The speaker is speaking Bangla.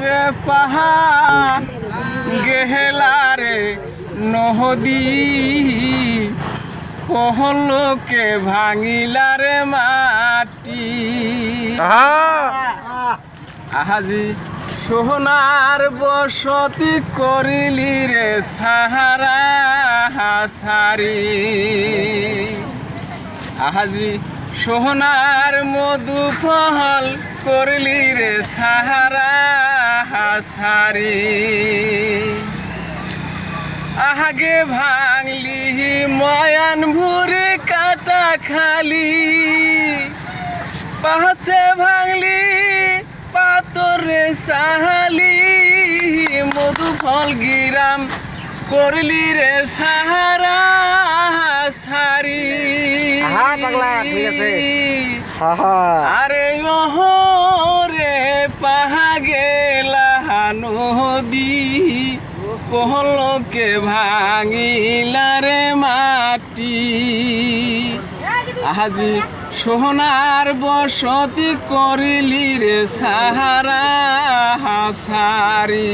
রে পাহা গেহলারে নহদি পহলকে ভাঙিলারে মাটি আহাজি সোহনার বসতি করিলি রে সাহারা হাসারি আহাজি সোহনার মধু ফল করলি রে সাহারা হাসারি আগে ভাঙলি ময়ান ভুরে কাটা খালি পাশে ভাঙলি পাতরে সাহালি মধু ফল গিরাম করলি রে সাহারা সারি আরে রে পাহা গেলা নদী পহলকে ভাঙিলা রে মাটি আজি সোহনার বসতি করিলি রে সাহারা হাসারি।